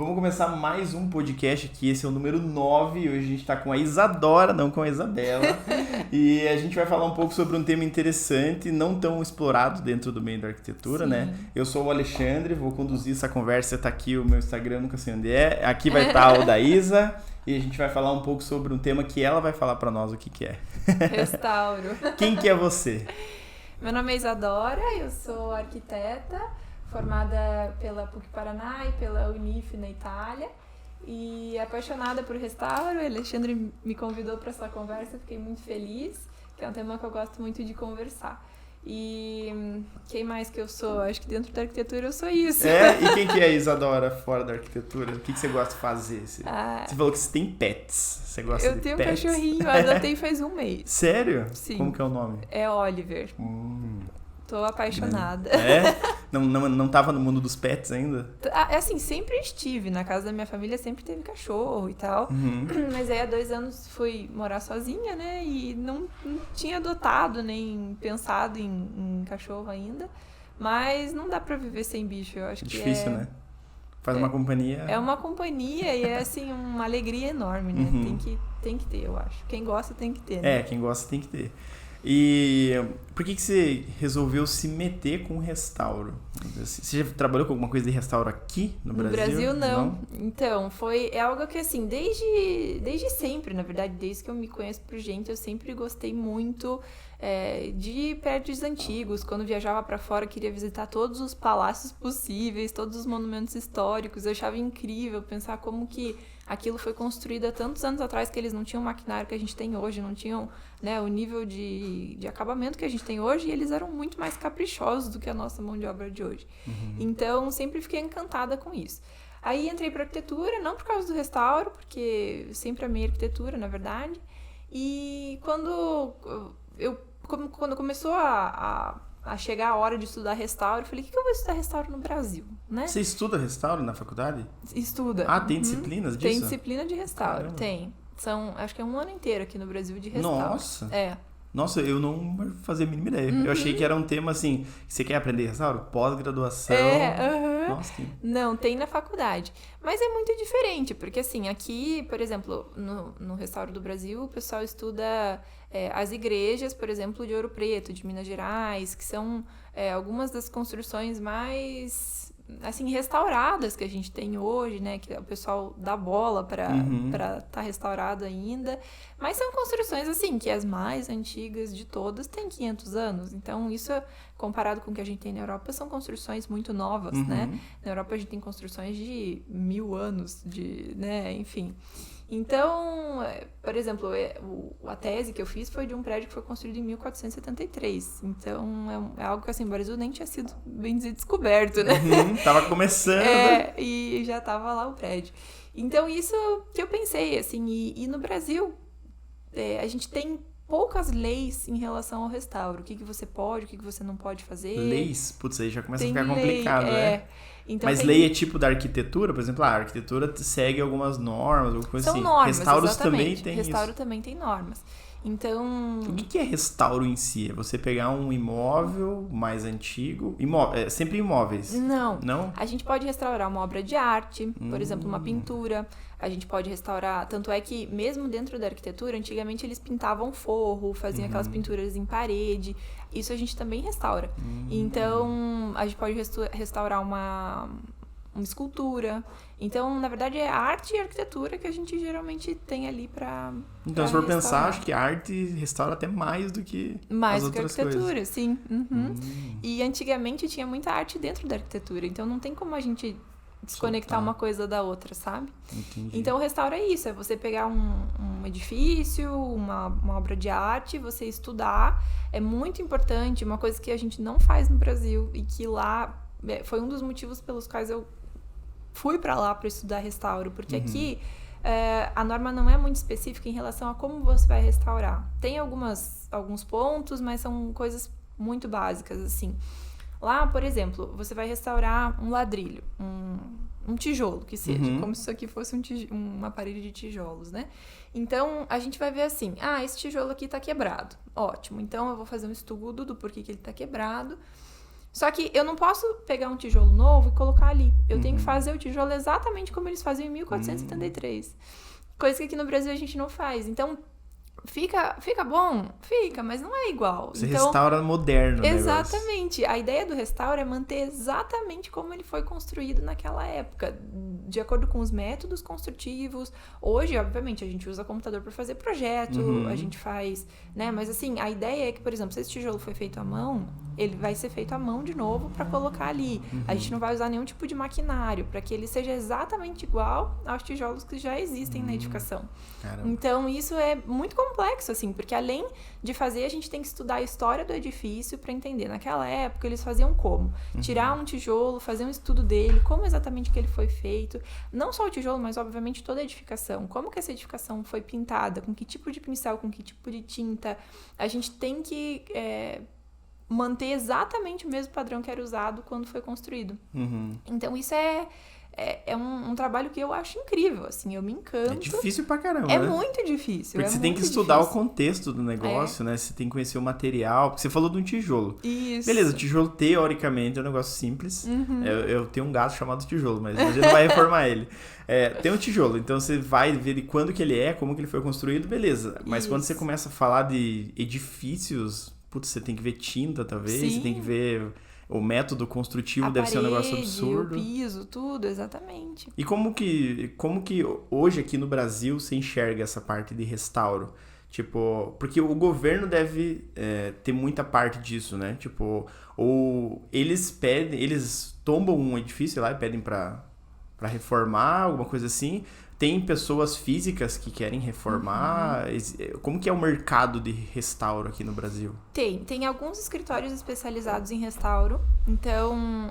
vamos começar mais um podcast aqui, esse é o número 9, hoje a gente tá com a Isadora, não com a Isabela, e a gente vai falar um pouco sobre um tema interessante, não tão explorado dentro do meio da arquitetura, Sim. né? Eu sou o Alexandre, vou conduzir essa conversa, tá aqui o meu Instagram, nunca sei onde é, aqui vai estar o da Isa, e a gente vai falar um pouco sobre um tema que ela vai falar pra nós o que é. Restauro. Quem que é você? Meu nome é Isadora, eu sou arquiteta, formada pela PUC Paraná e pela Unif na Itália, e apaixonada por restauro. O Alexandre me convidou para essa conversa, fiquei muito feliz, que é um tema que eu gosto muito de conversar. E quem mais que eu sou? Acho que dentro da arquitetura eu sou isso. E quem que é a Isadora fora da arquitetura? O que você gosta de fazer? Você falou que você tem pets. Você gosta de pets? Eu tenho um cachorrinho, eu adotei faz um mês. Sério? Sim. Como que é o nome? É Oliver. Tô apaixonada. Não tava no mundo dos pets ainda? Assim, sempre estive. Na casa da minha família sempre teve cachorro e tal. Mas aí há 2 anos fui morar sozinha, né? E não tinha adotado nem pensado em cachorro ainda. Mas não dá pra viver sem bicho. Eu acho que difícil, né? Faz uma companhia. É uma companhia e é assim uma alegria enorme, né? Tem que ter, eu acho. Quem gosta tem que ter, né? Quem gosta tem que ter. E por que você resolveu se meter com restauro? Você já trabalhou com alguma coisa de restauro aqui no Brasil? No Brasil, não. Então, é algo que assim, desde sempre, na verdade, desde que eu me conheço por gente, eu sempre gostei muito de prédios antigos. Quando viajava para fora, queria visitar todos os palácios possíveis, todos os monumentos históricos. Eu achava incrível pensar como que aquilo foi construído há tantos anos atrás, que eles não tinham o maquinário que a gente tem hoje, não tinham, né, o nível de acabamento que a gente tem hoje, e eles eram muito mais caprichosos do que a nossa mão de obra de hoje. Então, sempre fiquei encantada com isso. Aí entrei para arquitetura, não por causa do restauro, porque eu sempre amei arquitetura, na verdade. E quando começou a chegar a hora de estudar restauro, eu falei, o que eu vou estudar restauro no Brasil, né? Você estuda restauro na faculdade? Estuda. Tem disciplinas disso? Tem disciplina de restauro, Caramba. Tem. Acho que é 1 ano inteiro aqui no Brasil de restauro. Nossa, eu não fazia a mínima ideia. Eu achei que era um tema assim, que você quer aprender restauro? Pós-graduação. Nossa, Não, tem na faculdade. Mas é muito diferente, porque assim, aqui, por exemplo, no restauro do Brasil, o pessoal estuda as igrejas, por exemplo, de Ouro Preto, de Minas Gerais, que são algumas das construções mais assim, restauradas que a gente tem hoje, né? Que o pessoal dá bola para tá restaurado ainda. Mas são construções, assim, que as mais antigas de todas têm 500 anos. Então, isso, comparado com o que a gente tem na Europa, são construções muito novas, né? Na Europa, a gente tem construções de 1000 anos, né? Enfim. Então, por exemplo, a tese que eu fiz foi de um prédio que foi construído em 1473. Então, é algo que, assim, o Brasil nem tinha sido, bem dizer, descoberto, né? Tava começando. E já tava lá o prédio. Então, isso que eu pensei, assim, e no Brasil, a gente tem poucas leis em relação ao restauro. O que você pode, o que você não pode fazer. Leis? Putz, aí já começa tem a ficar complicado, né? Então, mas lei é tipo da arquitetura? Por exemplo, a arquitetura segue algumas normas, alguma coisa São assim. Normas, Restauros exatamente. Também tem Restauro isso. também tem normas. Então... O que é restauro em si? É você pegar um imóvel mais antigo... sempre imóveis. Não? A gente pode restaurar uma obra de arte, por exemplo, uma pintura. A gente pode restaurar... Tanto é que, mesmo dentro da arquitetura, antigamente eles pintavam forro, faziam aquelas pinturas em parede. Isso a gente também restaura. Então, a gente pode restaurar uma escultura. Então, na verdade, é a arte e a arquitetura que a gente geralmente tem ali para Então, se for pensar, acho que a arte restaura até mais do que as outras coisas. Mais do que a arquitetura, coisas. Sim. E antigamente tinha muita arte dentro da arquitetura. Então, não tem como a gente desconectar uma coisa da outra, sabe? Entendi. Então, o restauro é isso. É você pegar um edifício, uma obra de arte, você estudar. É muito importante, uma coisa que a gente não faz no Brasil e que lá foi um dos motivos pelos quais eu fui para lá para estudar restauro, porque aqui a norma não é muito específica em relação a como você vai restaurar. Tem alguns pontos, mas são coisas muito básicas, assim. Lá, por exemplo, você vai restaurar um ladrilho, um tijolo, que seja, como se isso aqui fosse uma parede de tijolos, né? Então, a gente vai ver assim, esse tijolo aqui tá quebrado. Ótimo, então eu vou fazer um estudo do porquê que ele tá quebrado. Só que eu não posso pegar um tijolo novo e colocar ali. Eu tenho que fazer o tijolo exatamente como eles faziam em 1473. Coisa que aqui no Brasil a gente não faz. Então, fica bom? Fica, mas não é igual. Você então, restaura moderno, né? exatamente. A ideia do restauro é manter exatamente como ele foi construído naquela época, de acordo com os métodos construtivos. Hoje, obviamente, a gente usa computador para fazer projeto, a gente faz, né? Mas assim, a ideia é que, por exemplo, se esse tijolo foi feito à mão, ele vai ser feito à mão de novo para colocar ali. A gente não vai usar nenhum tipo de maquinário para que ele seja exatamente igual aos tijolos que já existem na edificação. Caramba. Então, isso é muito complexo, assim, porque além de fazer, a gente tem que estudar a história do edifício para entender. Naquela época, eles faziam como? Tirar um tijolo, fazer um estudo dele, como exatamente que ele foi feito. Não só o tijolo, mas, obviamente, toda a edificação. Como que essa edificação foi pintada, com que tipo de pincel, com que tipo de tinta. A gente tem que manter exatamente o mesmo padrão que era usado quando foi construído. Então, isso é um trabalho que eu acho incrível, assim, eu me encanto. É difícil pra caramba, É né? muito difícil. Porque você tem que estudar o contexto do negócio, né? Você tem que conhecer o material. Porque você falou de um tijolo. Isso. Beleza, o tijolo, teoricamente, é um negócio simples. Eu tenho um gato chamado tijolo, mas a gente não vai reformar ele. Tem um tijolo, então você vai ver de quando que ele é, como que ele foi construído, beleza. Mas quando você começa a falar de edifícios, putz, você tem que ver tinta, talvez. Sim. Você tem que ver... O método construtivo deve ser um negócio absurdo. O piso, tudo, exatamente. E como que hoje aqui no Brasil se enxerga essa parte de restauro? Tipo, porque o governo deve ter muita parte disso, né? Tipo, ou eles tombam um edifício lá e pedem pra reformar, alguma coisa assim. Tem pessoas físicas que querem reformar. Como que é o mercado de restauro aqui no Brasil? Tem alguns escritórios especializados em restauro. Então,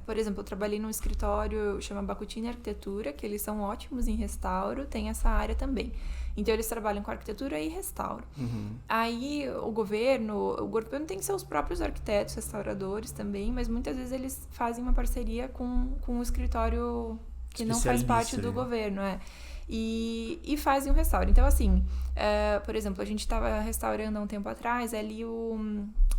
por exemplo, eu trabalhei num escritório chama Bacutini Arquitetura, que eles são ótimos em restauro, tem essa área também. Então, eles trabalham com arquitetura e restauro. Aí, o governo tem seus próprios arquitetos, restauradores também, mas muitas vezes eles fazem uma parceria com um escritório que não faz parte do governo, e fazem o restauro. Então, assim, por exemplo, a gente estava restaurando há um tempo atrás ali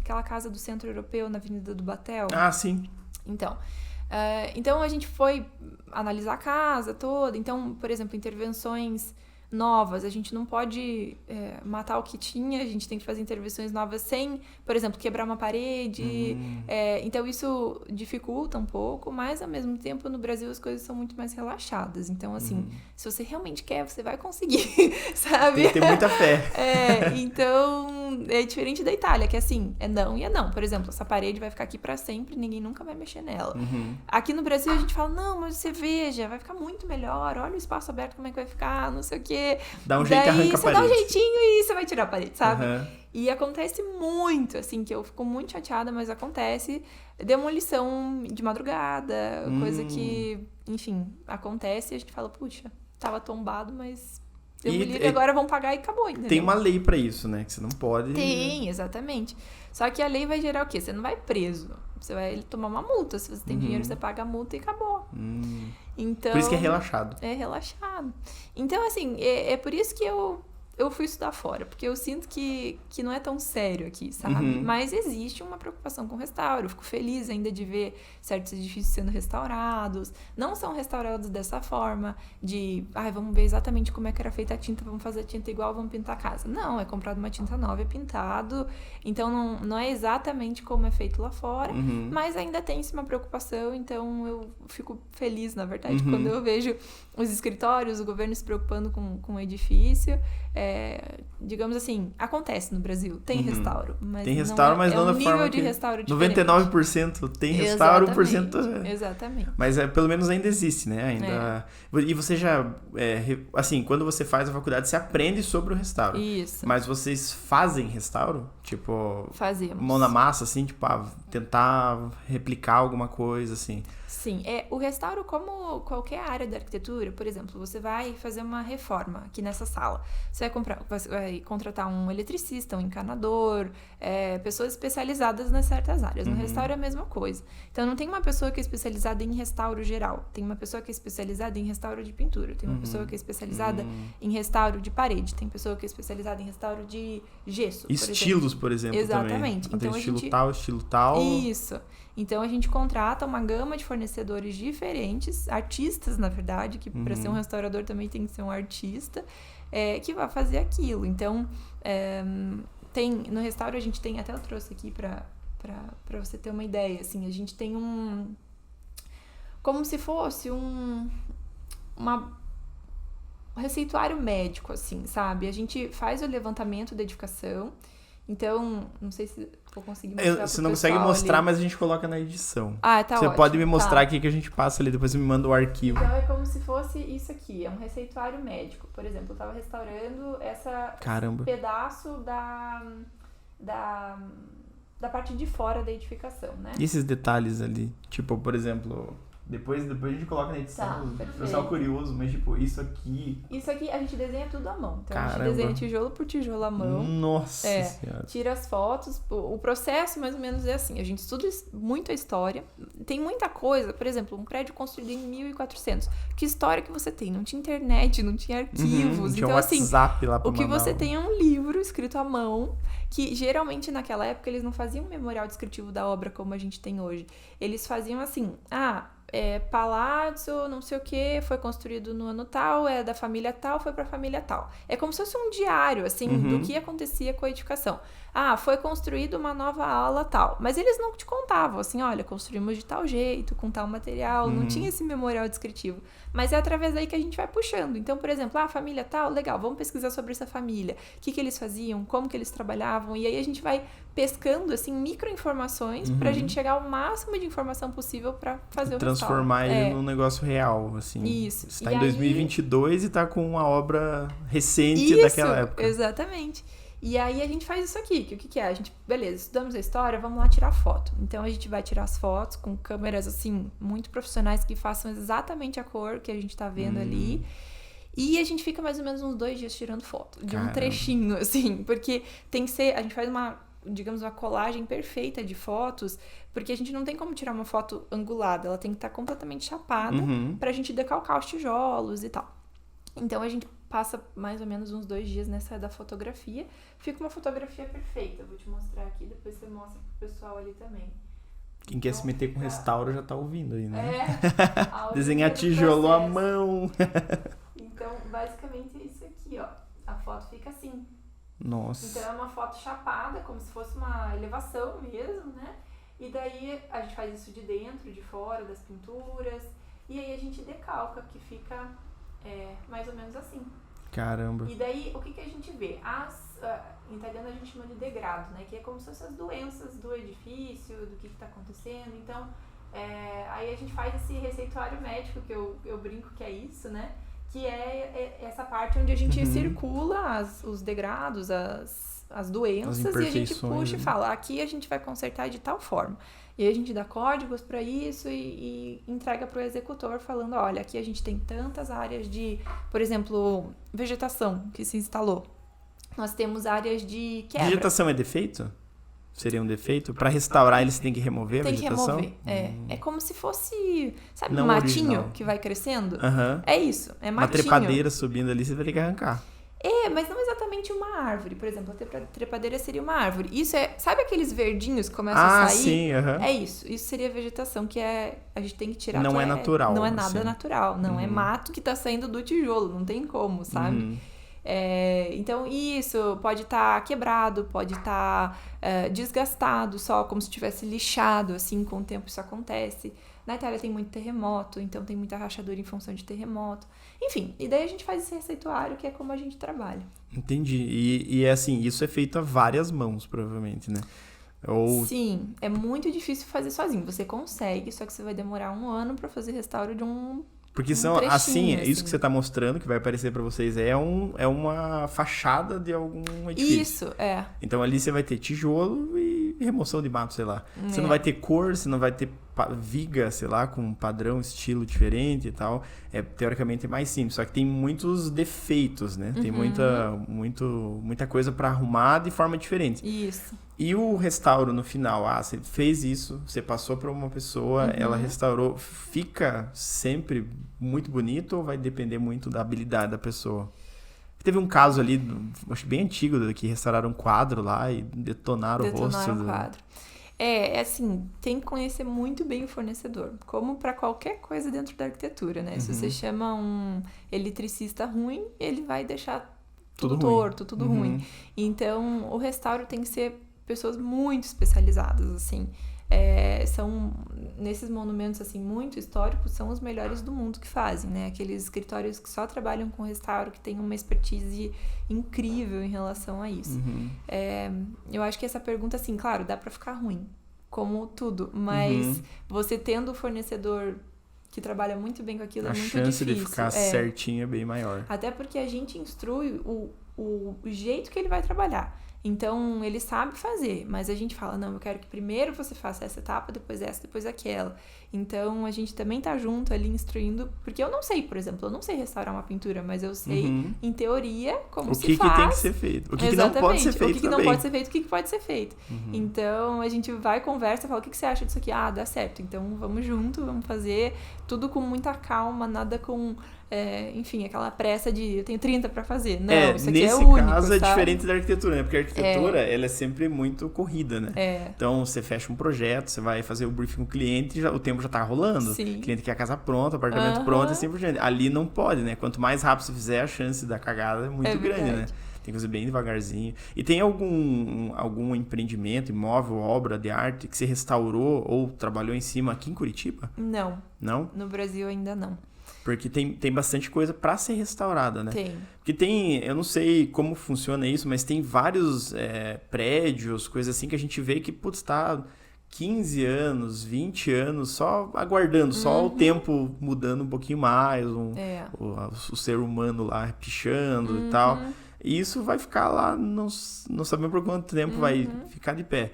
aquela casa do Centro Europeu na Avenida do Batel. Ah, sim. Então, a gente foi analisar a casa toda. Então, por exemplo, intervenções novas, a gente não pode matar o que tinha, a gente tem que fazer intervenções novas sem, por exemplo, quebrar uma parede. Então isso dificulta um pouco, mas ao mesmo tempo no Brasil as coisas são muito mais relaxadas. Então, assim, se você realmente quer, você vai conseguir, sabe? Tem que ter muita fé. Então é diferente da Itália, que assim, é não e é não. Por exemplo, essa parede vai ficar aqui pra sempre, ninguém nunca vai mexer nela. Aqui no Brasil a gente fala, não, mas você veja, vai ficar muito melhor, olha o espaço aberto, como é que vai ficar, não sei o quê. Dá um jeito e arranca a parede. Você dá um jeitinho e você vai tirar a parede, sabe? E acontece muito, assim, que eu fico muito chateada, mas acontece. Demolição de madrugada, coisa que, enfim, acontece e a gente fala, puxa, tava tombado, mas demoliram, agora vão pagar e acabou, entendeu? Tem uma lei pra isso, né? Que você não pode... Tem, exatamente. Só que a lei vai gerar o quê? Você não vai preso. Você vai tomar uma multa. Se você tem dinheiro, você paga a multa e acabou. Então, por isso que é relaxado. É relaxado. Então, assim, é por isso que eu fui estudar fora. Porque eu sinto que não é tão sério aqui, sabe? Mas existe uma preocupação com o restauro. Eu fico feliz ainda de ver certos edifícios sendo restaurados. Não são restaurados dessa forma de... vamos ver exatamente como é que era feita a tinta. Vamos fazer a tinta igual, vamos pintar a casa. Não, é comprado uma tinta nova, é pintado. Então, não é exatamente como é feito lá fora. Mas ainda tem-se uma preocupação. Então, eu fico feliz, na verdade, quando eu vejo os escritórios, o governo se preocupando com o edifício. Digamos assim, acontece no Brasil, tem restauro, mas tem restauro, mas não da nível forma de que restauro diferente. 99% tem restauro, 1%... Exatamente. Mas pelo menos ainda existe, né? Ainda... E você já, assim, quando você faz a faculdade, você aprende sobre o restauro. Isso. Mas vocês fazem restauro? Tipo... Fazemos. Mão na massa, assim, tipo, tentar replicar alguma coisa, assim. Sim, o restauro, como qualquer área da arquitetura, por exemplo, você vai fazer uma reforma aqui nessa sala. Você vai vai contratar um eletricista, um encanador, pessoas especializadas nas certas áreas. No restauro é a mesma coisa. Então, não tem uma pessoa que é especializada em restauro geral. Tem uma pessoa que é especializada em restauro de pintura. Tem uma pessoa que é especializada em restauro de parede. Tem pessoa que é especializada em restauro de gesso, Estilos, por exemplo, exatamente. também. Então, Estilo tal. Isso. Então, a gente contrata uma gama de fornecedores diferentes, artistas, na verdade, que para ser um restaurador também tem que ser um artista, que vai fazer aquilo. Então, no restauro a gente tem, até eu trouxe aqui para você ter uma ideia, assim, a gente tem como se fosse um receituário médico, assim, sabe? A gente faz o levantamento da edificação. Então, não sei se vou conseguir mostrar. Você não consegue mostrar, ali. Mas a gente coloca na edição. Ah, tá. Você ótimo. pode me mostrar aqui que a gente passa ali, depois você me manda o arquivo. Então, é como se fosse isso aqui, é um receituário médico. Por exemplo, eu estava restaurando esse pedaço da parte de fora da edificação, né? E esses detalhes ali? Tipo, por exemplo... Depois a gente coloca na edição, o pessoal curioso, mas tipo, isso aqui... Isso aqui a gente desenha tudo à mão. Então Caramba. A gente desenha tijolo por tijolo à mão. Nossa Senhora. Tira as fotos. O processo mais ou menos é assim. A gente estuda muito a história. Tem muita coisa. Por exemplo, um prédio construído em 1400. Que história que você tem? Não tinha internet, não tinha arquivos. Não tinha então, WhatsApp lá pra o que mandar. você tem é um livro escrito à mão, que geralmente naquela época eles não faziam um memorial descritivo da obra como a gente tem hoje. Eles faziam assim, palácio, não sei o que, foi construído no ano tal, é da família tal, foi pra família tal. É como se fosse um diário, assim, do que acontecia com a edificação. Foi construído uma nova ala tal. Mas eles não te contavam, assim, olha, construímos de tal jeito, com tal material, não tinha esse memorial descritivo. Mas é através daí que a gente vai puxando. Então, por exemplo, a família tal, legal, vamos pesquisar sobre essa família. O que eles faziam, como que eles trabalhavam, e aí a gente vai pescando, assim, microinformações pra gente chegar ao máximo de informação possível pra fazer o transformar ele num negócio real, assim. Isso. Você tá em 2022 e tá com uma obra recente daquela época. Exatamente. E aí a gente faz isso aqui, que o que é? A gente, beleza, estudamos a história, vamos lá tirar foto. Então a gente vai tirar as fotos com câmeras, assim, muito profissionais que façam exatamente a cor que a gente tá vendo ali. E a gente fica mais ou menos uns 2 dias tirando foto de um trechinho, assim, porque tem que ser, a gente faz uma colagem perfeita de fotos, porque a gente não tem como tirar uma foto angulada, ela tem que estar completamente chapada pra gente decalcar os tijolos e tal. Então a gente passa mais ou menos uns 2 dias nessa da fotografia, fica uma fotografia perfeita. Vou te mostrar aqui, depois você mostra pro pessoal ali também. Quem quer se meter com restauro já tá ouvindo aí, né? Desenhar tijolo à mão. Então, basicamente é isso aqui, ó. A foto fica assim. Nossa. Então é uma foto chapada, como se fosse uma elevação mesmo, né? E daí a gente faz isso de dentro, de fora, das pinturas. E aí a gente decalca, que fica mais ou menos assim. Caramba. E daí, o que a gente vê? Em italiano a gente chama de degrado, né? Que é como se fossem as doenças do edifício, do que tá acontecendo. Então, aí a gente faz esse receituário médico, que eu brinco que é isso, né? Que é essa parte onde a gente circula os degrados, as doenças, e a gente puxa e fala, aqui a gente vai consertar de tal forma. E aí a gente dá códigos para isso e entrega para o executor falando, olha, aqui a gente tem tantas áreas de, por exemplo, vegetação que se instalou. Nós temos áreas de quebra. Vegetação é defeito? Seria um defeito? Para restaurar, eles têm que remover a vegetação? Tem que remover, É como se fosse, sabe, não um matinho original. Que vai crescendo? É isso, é matinho. Uma trepadeira subindo ali, você vai ter que arrancar. Mas não exatamente uma árvore. Por exemplo, a trepadeira seria uma árvore. Isso sabe aqueles verdinhos que começam a sair? Sim, É isso. Isso seria vegetação que a gente tem que tirar. Não é natural. Não é nada assim. natural. Não é mato que tá saindo do tijolo. Não tem como, sabe? Então, isso pode estar quebrado, pode estar desgastado, só como se tivesse lixado, assim, com o tempo isso acontece. Na Itália tem muito terremoto, então tem muita rachadura em função de terremoto. Enfim, e daí a gente faz esse receituário, que é como a gente trabalha. Entendi. E é assim, isso é feito a várias mãos, provavelmente, né? Sim, é muito difícil fazer sozinho. Você consegue, só que você vai demorar 1 ano para fazer restauro de um... Porque são, assim, isso que você está mostrando, que vai aparecer para vocês, é uma fachada de algum edifício. Isso, Então ali você vai ter tijolo e remoção de mato, sei lá. Você não vai ter cor, você não vai ter viga, sei lá, com um padrão, estilo diferente e tal. Teoricamente é mais simples, só que tem muitos defeitos, né? Tem muita coisa para arrumar de forma diferente. Isso. E o restauro no final, você fez isso, você passou para uma pessoa, ela restaurou, fica sempre muito bonito ou vai depender muito da habilidade da pessoa? Teve um caso ali, acho bem antigo, que restauraram um quadro lá e detonaram o rosto. Detonaram o quadro. Assim, tem que conhecer muito bem o fornecedor, como para qualquer coisa dentro da arquitetura, né? Se você chama um eletricista ruim, ele vai deixar tudo torto, tudo ruim. Então, o restauro tem que ser pessoas muito especializadas, assim. São, nesses monumentos, assim, muito históricos, são os melhores do mundo que fazem, né? Aqueles escritórios que só trabalham com restauro, que têm uma expertise incrível em relação a isso. Eu acho que essa pergunta, assim, claro, dá pra ficar ruim, como tudo, mas você tendo o fornecedor que trabalha muito bem com aquilo é muito difícil. A chance de ficar certinho é bem maior. Até porque a gente instrui o jeito que ele vai trabalhar. Então, ele sabe fazer, mas a gente fala, não, eu quero que primeiro você faça essa etapa, depois essa, depois aquela. Então, a gente também tá junto ali instruindo, porque eu não sei, por exemplo, eu não sei restaurar uma pintura, mas eu sei, em teoria, como se faz. O que tem que ser feito, o que não pode ser feito. O que não pode ser feito, o que pode ser feito. Então, a gente vai, conversa, fala, o que você acha disso aqui? Dá certo. Então, vamos junto, vamos fazer tudo com muita calma, nada com... enfim, aquela pressa de eu tenho 30 pra fazer. Não, isso aqui é único. Nesse caso é diferente da arquitetura, né? Porque a arquitetura, ela é sempre muito corrida, né? Então, você fecha um projeto, você vai fazer o briefing com o cliente, o tempo já tá rolando. Sim. O cliente quer a casa pronta, o apartamento pronto, assim por diante. Ali não pode, né? Quanto mais rápido você fizer, a chance da cagada é muito grande, né? Tem que fazer bem devagarzinho. E tem algum empreendimento, imóvel, obra de arte que você restaurou ou trabalhou em cima aqui em Curitiba? Não. Não? No Brasil ainda não. Porque tem bastante coisa para ser restaurada, né? Tem. Porque eu não sei como funciona isso, mas tem vários prédios, coisas assim, que a gente vê que, putz, tá 15 anos, 20 anos só aguardando, só o tempo mudando um pouquinho mais, o ser humano lá pichando e tal. E isso vai ficar lá, não sabemos por quanto tempo vai ficar de pé.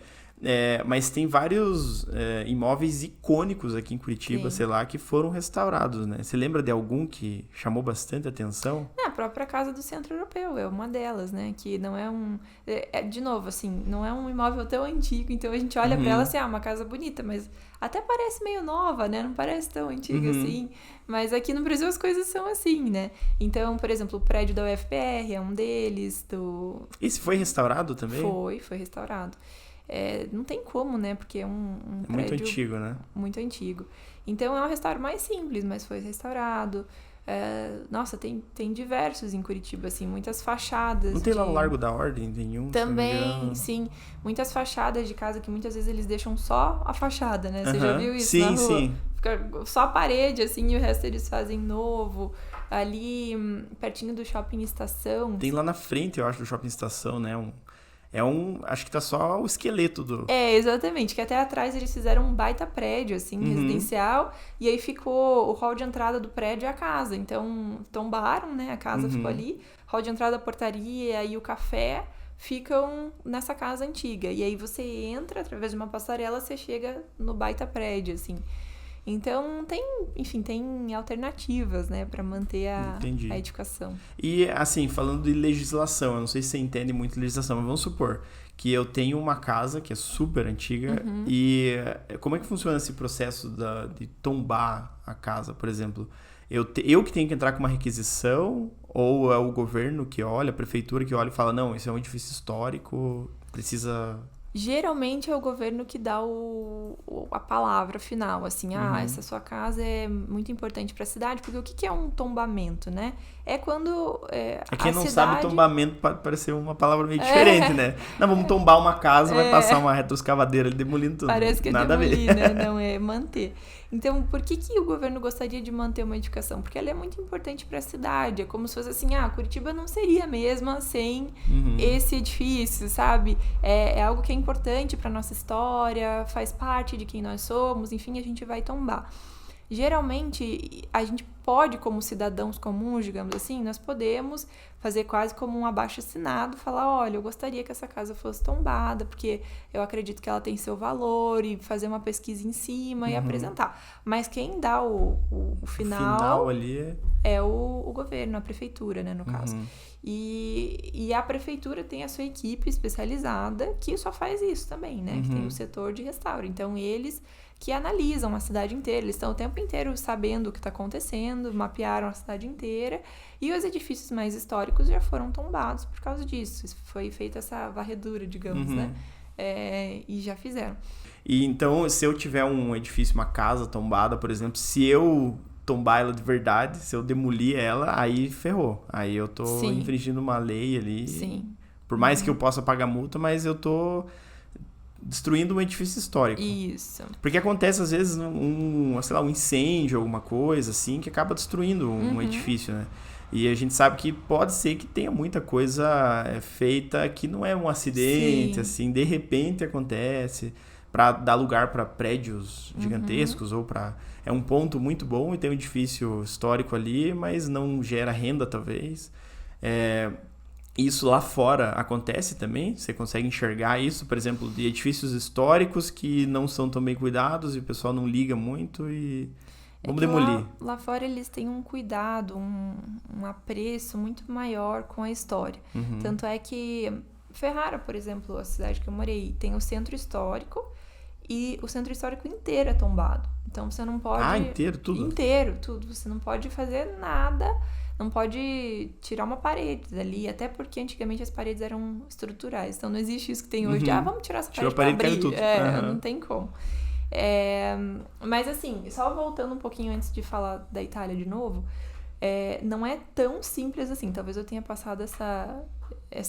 Mas tem vários imóveis icônicos aqui em Curitiba, sei lá, que foram restaurados, né? Você lembra de algum que chamou bastante atenção? A própria Casa do Centro Europeu é uma delas, né? Que não é de novo, assim, não é um imóvel tão antigo, então a gente olha pra ela assim, uma casa bonita, mas até parece meio nova, né? Não parece tão antiga assim. Mas aqui no Brasil as coisas são assim, né? Então, por exemplo, o prédio da UFPR é um deles. Esse foi restaurado também? Foi restaurado. Não tem como, né? Porque é um prédio... Muito antigo, né? Muito antigo. Então, é um restauro mais simples, mas foi restaurado. Nossa, tem diversos em Curitiba, assim, muitas fachadas. Não tem lá o Largo da Ordem, nenhum? Também, sim. Muitas fachadas de casa que muitas vezes eles deixam só a fachada, né? Você já viu isso na rua? Sim. Fica só a parede, assim, e o resto eles fazem novo. Ali, pertinho do Shopping Estação. Tem lá na frente, eu acho, do Shopping Estação, né? Acho que tá só o esqueleto do... Exatamente, que até atrás eles fizeram um baita prédio, assim, residencial, e aí ficou o hall de entrada do prédio e a casa, então tombaram, né, a casa ficou ali, hall de entrada, a portaria e o café ficam nessa casa antiga, e aí você entra através de uma passarela, você chega no baita prédio, assim. Então, tem alternativas, né, para manter a edificação. E, assim, falando de legislação, eu não sei se você entende muito de legislação, mas vamos supor que eu tenho uma casa que é super antiga e como é que funciona esse processo de tombar a casa, por exemplo? Eu que tenho que entrar com uma requisição ou é o governo que olha, a prefeitura que olha e fala, não, isso é um edifício histórico, precisa... Geralmente é o governo que dá a palavra final, assim, essa sua casa é muito importante para a cidade, porque o que é um tombamento, né? É quando quem não sabe, tombamento pode parecer uma palavra meio diferente, né? Não, vamos tombar uma casa, vai passar uma retroescavadeira ali demolindo tudo. Parece que nada demolir, né? Não, é manter. Então, por que o governo gostaria de manter uma edificação? Porque ela é muito importante para a cidade. É como se fosse assim, Curitiba não seria a mesma sem esse edifício, sabe? É algo que é importante para nossa história, faz parte de quem nós somos, enfim, a gente vai tombar. Geralmente, a gente pode, como cidadãos comuns, digamos assim, nós podemos fazer quase como um abaixo-assinado, falar, olha, eu gostaria que essa casa fosse tombada, porque eu acredito que ela tem seu valor, e fazer uma pesquisa em cima e apresentar. Mas quem dá o final ali é o governo, a prefeitura, né, no caso. E a prefeitura tem a sua equipe especializada que só faz isso também, né? Que tem o setor de restauro. Então, eles que analisam a cidade inteira, eles estão o tempo inteiro sabendo o que está acontecendo, mapearam a cidade inteira, e os edifícios mais históricos já foram tombados por causa disso. Foi feita essa varredura, digamos, né? E já fizeram. E então, se eu tiver um edifício, uma casa tombada, por exemplo, se eu tombar ela de verdade, se eu demolir ela, aí ferrou. Aí eu tô infringindo uma lei ali. Sim. Por mais que eu possa pagar multa, mas eu tô destruindo um edifício histórico. Isso. Porque acontece, às vezes, um incêndio, alguma coisa assim, que acaba destruindo um edifício, né? E a gente sabe que pode ser que tenha muita coisa feita que não é um acidente, assim, de repente acontece, para dar lugar para prédios gigantescos ou para... É um ponto muito bom e tem um edifício histórico ali, mas não gera renda, talvez. Isso lá fora acontece também? Você consegue enxergar isso, por exemplo, de edifícios históricos que não são tão bem cuidados e o pessoal não liga muito e vamos demolir? Lá fora eles têm um cuidado, um apreço muito maior com a história. Tanto é que Ferrara, por exemplo, a cidade que eu morei, tem o centro histórico e o centro histórico inteiro é tombado. Então você não pode... inteiro, tudo? Inteiro, tudo. Você não pode fazer nada... Não pode tirar uma parede dali, até porque antigamente as paredes eram estruturais. Então não existe isso que tem hoje. Vamos tirar essa parede para abrir. Tudo. Não tem como. Mas assim, só voltando um pouquinho antes de falar da Itália de novo, não é tão simples assim. Talvez eu tenha passado essa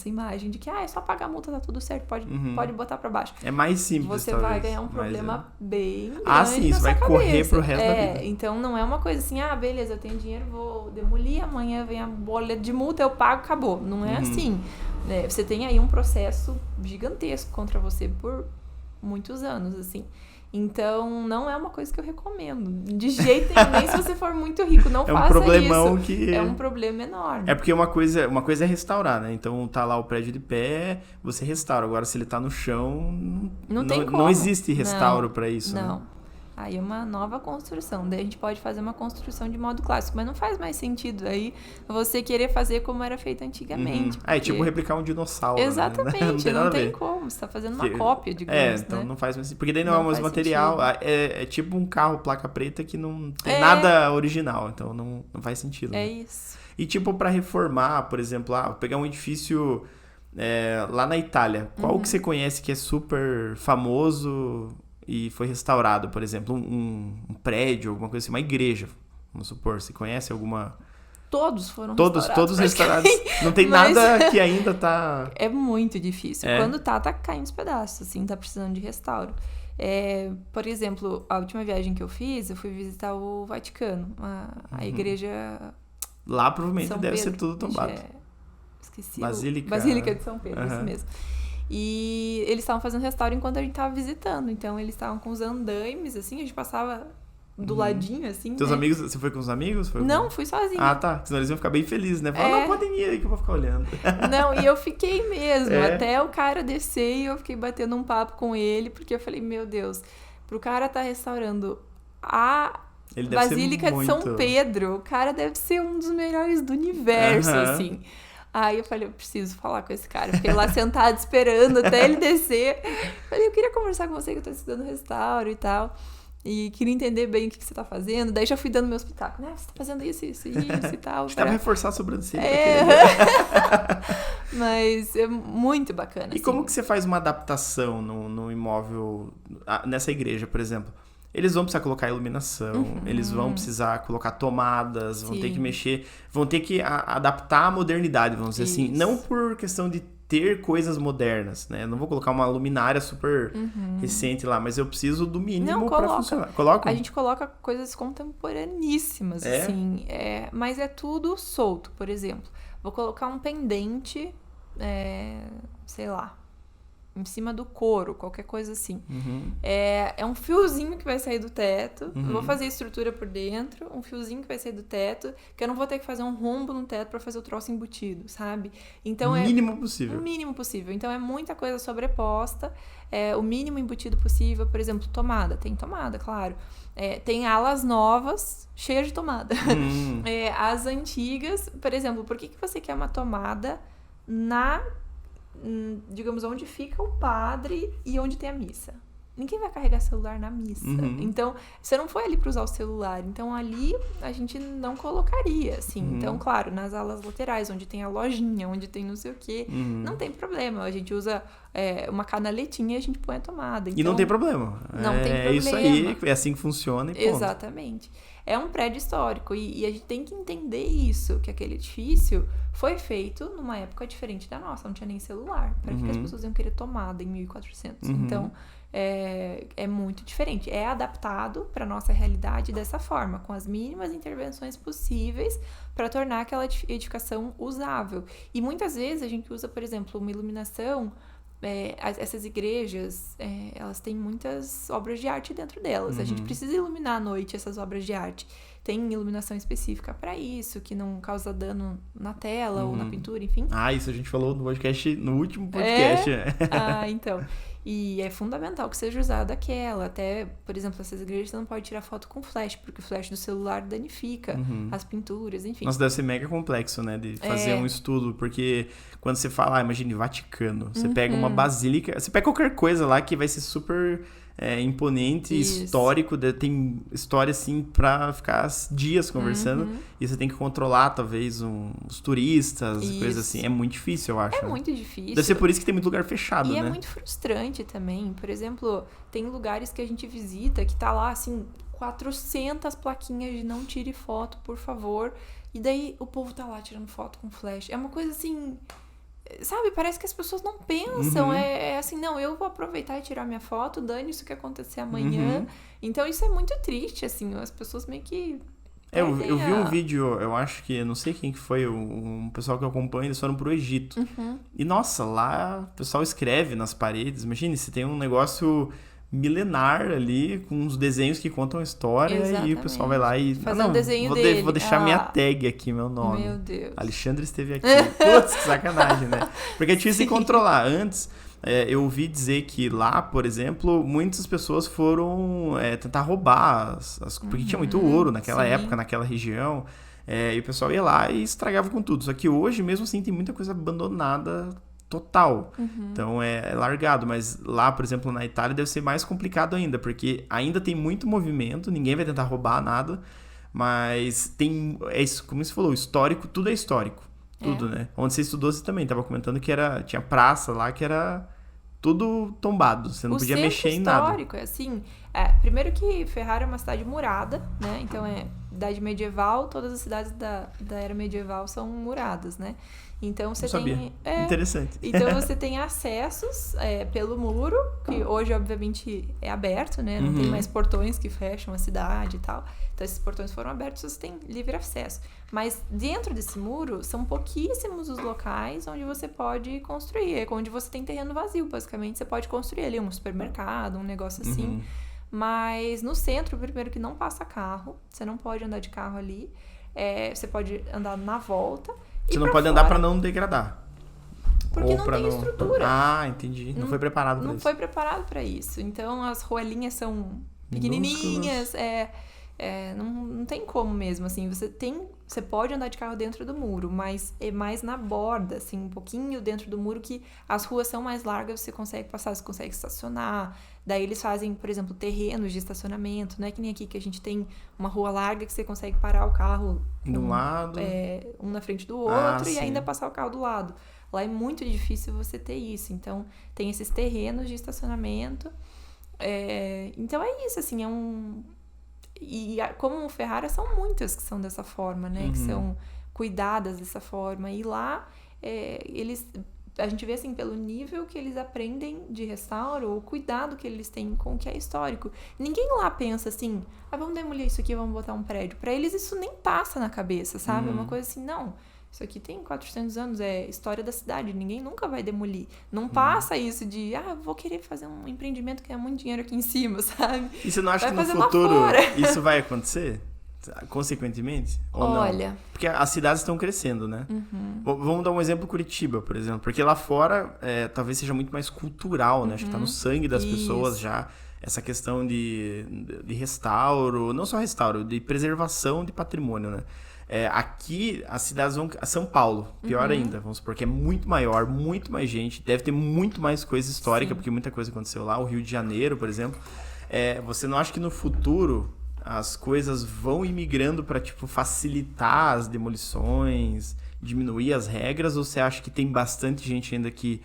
imagem de que é só pagar a multa, tá tudo certo, pode botar para baixo. É mais simples, Você talvez, vai ganhar um problema bem grande sim, isso vai correr pro resto da vida. Então não é uma coisa assim, beleza, eu tenho dinheiro, vou demolir, amanhã vem a bolha de multa, eu pago, acabou. Não é assim. Você tem aí um processo gigantesco contra você por muitos anos, assim. Então, não é uma coisa que eu recomendo. De jeito nenhum, nem se você for muito rico, não faça isso. É um problemão que... É um problema enorme. É porque uma coisa é restaurar, né? Então, tá lá o prédio de pé, você restaura. Agora, se ele tá no chão, não existe restauro pra isso. Não. Né? Aí é uma nova construção. Daí a gente pode fazer uma construção de modo clássico, mas não faz mais sentido aí você querer fazer como era feito antigamente. É tipo replicar um dinossauro. Exatamente, né? não tem como. Você tá fazendo uma cópia, digamos. Então né? não faz mais sentido. Porque daí não é o mesmo material. É tipo um carro placa preta que não tem nada original. Então não faz sentido. É isso. E tipo, pra reformar, por exemplo, pegar um edifício lá na Itália, qual que você conhece que é super famoso e foi restaurado, por exemplo, um prédio, alguma coisa assim, uma igreja, vamos supor, você conhece alguma... Todos foram restaurados. Todos restaurados. Não tem nada que ainda tá... É muito difícil. Quando tá caindo os pedaços, assim, tá precisando de restauro. Por exemplo, a última viagem que eu fiz, eu fui visitar o Vaticano, a igreja... Lá provavelmente São deve Pedro, ser tudo tombado. Esqueci. Basílica de São Pedro, isso mesmo. E eles estavam fazendo restauro enquanto a gente tava visitando. Então, eles estavam com os andaimes, assim, a gente passava do ladinho, assim. Teus amigos, você foi com os amigos? Não, fui sozinha. Ah, tá. Senão eles iam ficar bem felizes, né? Falar, não, podem ir aí que eu vou ficar olhando. Não, e eu fiquei mesmo. Até o cara descer e eu fiquei batendo um papo com ele, porque eu falei, meu Deus, pro cara tá restaurando a Basílica de São Pedro, o cara deve ser um dos melhores do universo, assim. Aí eu falei, eu preciso falar com esse cara. Fiquei lá sentada esperando até ele descer. Falei, eu queria conversar com você que eu tô estudando restauro e tal. E queria entender bem o que você tá fazendo. Daí já fui dando meus pitacos. Né? Você tá fazendo isso e tal. Acho que dá pra reforçar a sobrancelha. Mas é muito bacana. E como que você faz uma adaptação no imóvel, nessa igreja, por exemplo? Eles vão precisar colocar iluminação, eles vão precisar colocar tomadas, vão ter que mexer, vão ter que adaptar a modernidade, vamos dizer assim. Não por questão de ter coisas modernas, né? Eu não vou colocar uma luminária super recente lá, mas eu preciso do mínimo para funcionar. Coloca? A gente coloca coisas contemporaníssimas, assim. Mas é tudo solto, por exemplo. Vou colocar um pendente, sei lá, em cima do couro, qualquer coisa assim. É um fiozinho que vai sair do teto, eu vou fazer a estrutura por dentro, um fiozinho que vai sair do teto, que eu não vou ter que fazer um rombo no teto pra fazer o troço embutido, sabe? Então o mínimo possível. O mínimo possível. Então é muita coisa sobreposta, o mínimo embutido possível. Por exemplo, tomada. Tem tomada, claro. Tem alas novas, cheias de tomada. As antigas, por exemplo, por que você quer uma tomada digamos, onde fica o padre e onde tem a missa? Ninguém vai carregar celular na missa. Então, você não foi ali para usar o celular. Então, ali a gente não colocaria, assim. Então, claro, nas alas laterais, onde tem a lojinha, onde tem não sei o quê, não tem problema. A gente usa uma canaletinha e a gente põe a tomada. Então, e não tem problema. Não tem problema. É isso aí, é assim que funciona e ponto. Exatamente. É um prédio histórico e a gente tem que entender isso, que aquele edifício foi feito numa época diferente da nossa. Não tinha nem celular. Para que as pessoas iam querer tomada em 1400? Então... É muito diferente. É adaptado para nossa realidade dessa forma, com as mínimas intervenções possíveis para tornar aquela edificação usável. E muitas vezes a gente usa, por exemplo, uma iluminação. Essas igrejas, elas têm muitas obras de arte dentro delas. A gente precisa iluminar à noite essas obras de arte. Tem iluminação específica para isso, que não causa dano na tela ou na pintura, enfim. Isso a gente falou no último podcast. Então. E é fundamental que seja usada aquela. Até, por exemplo, essas igrejas você não pode tirar foto com flash, porque o flash do celular danifica as pinturas, enfim. Nossa, deve ser mega complexo, né? De fazer um estudo, porque quando você fala, imagine Vaticano, você pega uma basílica, você pega qualquer coisa lá que vai ser super imponente, histórico, tem história assim pra ficar dias conversando, e você tem que controlar talvez os turistas, coisas assim. É muito difícil, eu acho. É muito difícil. Deve ser por isso que tem muito lugar fechado, né? E é muito frustrante também. Por exemplo, tem lugares que a gente visita que tá lá, assim, 400 plaquinhas de não tire foto, por favor. E daí o povo tá lá tirando foto com flash. É uma coisa assim... Sabe, parece que as pessoas não pensam. É assim, não, eu vou aproveitar e tirar minha foto, dane isso que acontecer amanhã. Então isso é muito triste, assim, as pessoas meio que... Eu vi um vídeo, eu acho que, não sei quem que foi, um pessoal que eu acompanho, eles foram pro Egito. E nossa, lá o pessoal escreve nas paredes, imagine, se tem um negócio milenar ali, com uns desenhos que contam a história. Exatamente. E o pessoal vai lá e... Fazer um desenho dele. Vou deixar minha tag aqui, meu nome. Meu Deus. Alexandre esteve aqui. Putz, que sacanagem, né? Porque é difícil de controlar. Antes, eu ouvi dizer que lá, por exemplo, muitas pessoas foram tentar roubar, porque tinha muito ouro naquela época, naquela região. E o pessoal ia lá e estragava com tudo. Só que hoje, mesmo assim, tem muita coisa abandonada total. Então é largado, mas lá, por exemplo, na Itália deve ser mais complicado ainda, porque ainda tem muito movimento, ninguém vai tentar roubar nada, mas tem, como você falou, histórico, tudo é histórico, tudo, né? Onde você estudou, você também estava comentando que tinha praça lá que era tudo tombado, você não podia mexer em nada. O centro histórico é assim, primeiro que Ferrara é uma cidade murada, né? Então idade medieval, todas as cidades da era medieval são muradas, né? Então você tem... Interessante. Então você tem acessos pelo muro, que hoje obviamente é aberto, né? Não tem mais portões que fecham a cidade e tal. Então esses portões foram abertos, você tem livre acesso. Mas dentro desse muro são pouquíssimos os locais onde você pode construir. Onde você tem terreno vazio, basicamente. Você pode construir ali um supermercado, um negócio assim. Mas no centro, primeiro que não passa carro. Você não pode andar de carro ali. Você pode andar na volta. Você não pode andar para não degradar. Porque não tem estrutura. Entendi. Não foi preparado para isso. Não foi preparado para isso. Então, as ruelinhas são pequenininhas. Não tem como mesmo, assim. Você pode andar de carro dentro do muro, mas é mais na borda, assim, um pouquinho dentro do muro, que as ruas são mais largas, você consegue passar, você consegue estacionar. Daí eles fazem, por exemplo, terrenos de estacionamento. Não é que nem aqui que a gente tem uma rua larga que você consegue parar o carro de um lado, um na frente do outro e ainda passar o carro do lado. Lá é muito difícil você ter isso. Então, tem esses terrenos de estacionamento. Então, é isso, assim, E como Ferrara, são muitas que são dessa forma, né? Que são cuidadas dessa forma. E lá, a gente vê, assim, pelo nível que eles aprendem de restauro, o cuidado que eles têm com o que é histórico. Ninguém lá pensa assim, vamos demolir isso aqui, vamos botar um prédio. Pra eles, isso nem passa na cabeça, sabe? É uma coisa assim, não, Isso aqui tem 400 anos, é história da cidade, ninguém nunca vai demolir. Não passa isso de, vou querer fazer um empreendimento que ganha muito dinheiro aqui em cima, sabe? E você não acha vai que no futuro isso vai acontecer? Consequentemente? Ou Olha... não? Porque as cidades estão crescendo, né? Vamos dar um exemplo, Curitiba, por exemplo. Porque lá fora, talvez seja muito mais cultural, né? Acho que tá no sangue das pessoas já. Essa questão de restauro, não só restauro, de preservação de patrimônio, né? Aqui, as cidades vão... São Paulo, pior ainda, vamos supor, que é muito maior, muito mais gente, deve ter muito mais coisa histórica, porque muita coisa aconteceu lá. O Rio de Janeiro, por exemplo. Você não acha que no futuro as coisas vão imigrando para, tipo, facilitar as demolições, diminuir as regras, ou você acha que tem bastante gente ainda que